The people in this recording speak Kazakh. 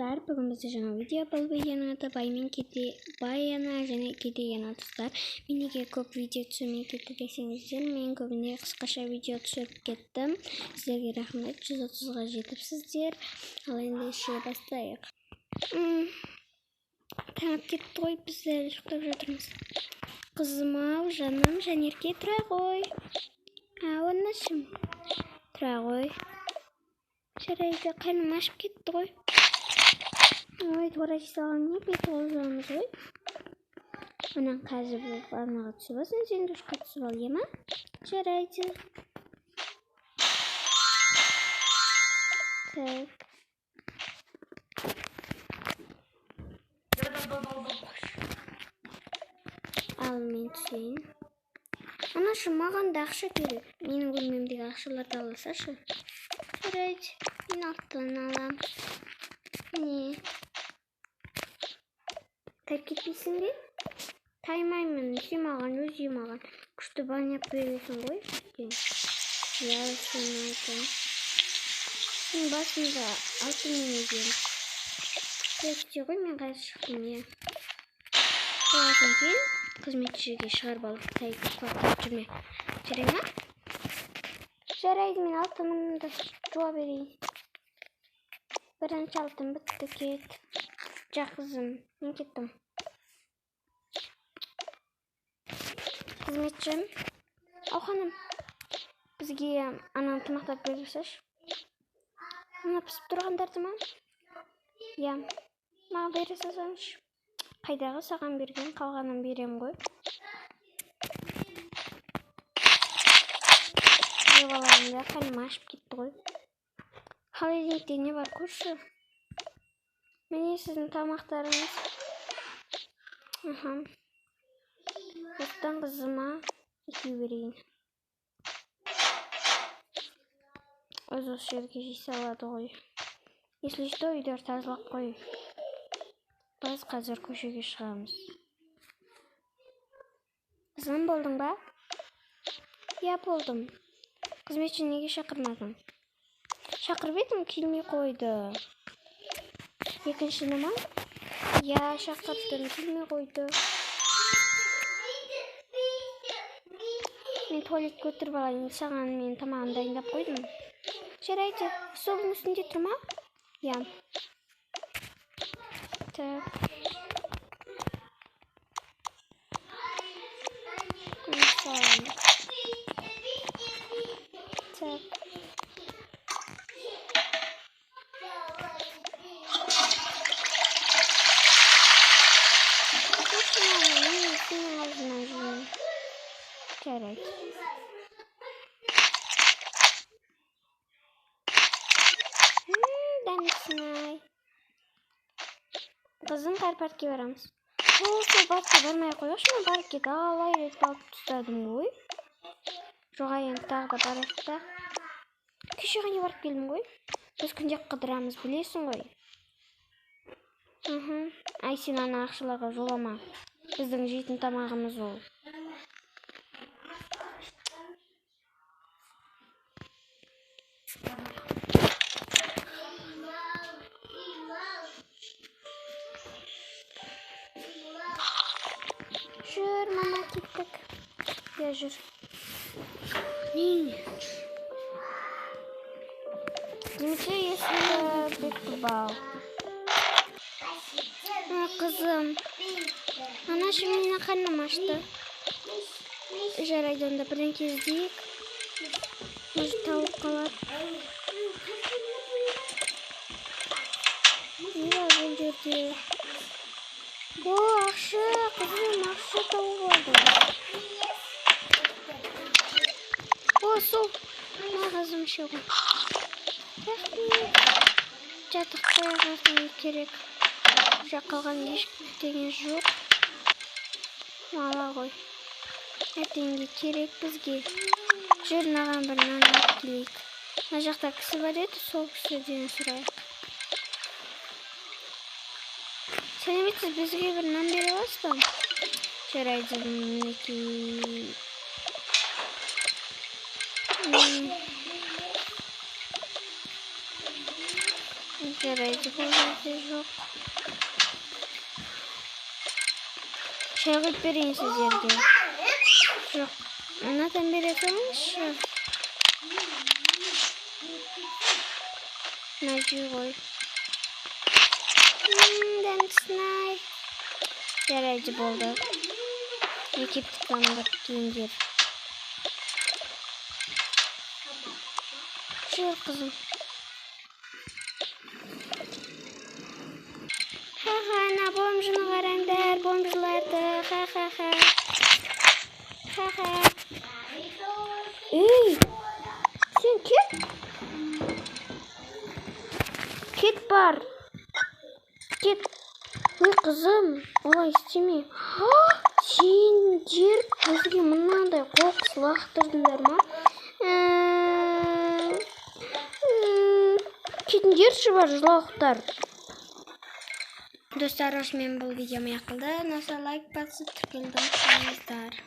достар, бүгін бізде жаңа видео болып еді. Баяна және кедейген достар. Мен неге көп видео түсірмей кетті десеңіздер, мен көбіне қысқаша видео түсіріп кеттім. Сіздерге рахмет, 130-ға жетіпсіздер. Ал енді іше бастайық. Таңып кетті ғой, біздер ұйықтап жатырмыз. Қызым ау, жаным, Жанерке, тұра ғой. Онашым, тұра ғой. Жарайды, қайным ашып кетті ғой. Ой, тура жасалған не бет олжамыз ғой. Онан қазір бұл арнаға түсіп алсын, сен дұшқа түсіп ал, ема? Жарайды. Так. Ал мен түсейін. Анашы, маған да ақша керек. Менің бөлмемдегі ақшаларды аласашы. Жарайды, мен алтын алам. Не? Тайып кетпейсің бе? Таймаймын, сен маған, өзі маған. Күшті баняп бересің ғой. Я сені айтам. Мен басында алтынмен едем. Көрсете ғой, мен қазір шықтым, не? Боласын кел, қызметшіге шығарып алып тайып жүрме. Жарай ма? Жарайды, мен алтынымды жуа берейін. Бірінші алтын бітті, кет. Жа қызым, мен кеттім. Қызметшім, ау ханым, бізге ананы тамақтап бересіз. Ана пісіп тұрғандарды ма? Я, маған бересіз аныш. Қайдағы саған берген, қалғанын берем ғой. Жеваларында қаным ашып кетті ғой. Холодильникте не бар, көрші? Міне сіздің тамақтарыңыз. Осыдан қызыма екеу берейін. Өз осы жерге жейсе алады ғой. Если что, үйдер тазалап қой. Біз қазір көшеге шығамыз. Қызым, болдың ба? Я, болдым. Қызметші неге шақырмадың? Шақырып едім, келмей қойды. Екінші ма? Я, шақырдым, келмей қойды. Мен туалет көтіріп алайын, саған мен тамағын дайындап қойдым. Жарайды, столдың үстінде тұр ма? Я. Так. Так. Жарайды. Дәмесін-ай. Қызым, паркке барамыз. Сол паркке бармай қойғашы, мен паркке талай рет алып тұстадым ғой. Жоға енді тағы да барайық та. Кеше ғана барып келдім ғой. Біз күнде қыдырамыз, білесің ғой. Ай, сен ана ақшаларға жолама. Біздің жейтін тамағымыз ол. Жүр, мама, кеттік. Я жүр. Не? Демекші, есілі бекті бау. Қызым. Анашы, менің қаным ашты. Жарайды, онда бірден кездейік. Может, тауып қалар. Не бар бұл жерде? О, ақша, қызым, ақша тауып алды. О, сол. Мағызым шеғын. Рахмет. Жатық қойғызым керек. Жақ қалған ешкілтеген жоқ. Мала ғой. Әтенге керек бізге. Жүр, наған бір нан алып келейік. Мына жақта кісі бар еді, сол кісіден сұрайық. Сәлеметсіз, бізге бір нан бере аласыз ба? Жарайды, мінекей. Жарайды, бұл жерде жоқ. Шай құйып берейін сіздерге. Жоқ. Мынадан бере салыңызшы. Нәжи ғой. Дәмсінай. Жарайды, болды. Мектепті тамақ киіңдер. Жоқ, қызым. Ха-ха, ана бомжыны қараңдар, бомжыларды. Ха-ха-ха. Ха-ха. Ей, сен кет. Кет бар. Кет. Ой, қызым, олай істеме. Сендер бізге мынандай қоқыс лақтырдыңдар ма? Кетіңдерші бар, жылауықтар. Достар, осымен бұл видео аяқталды. Лайк басып тіркелді.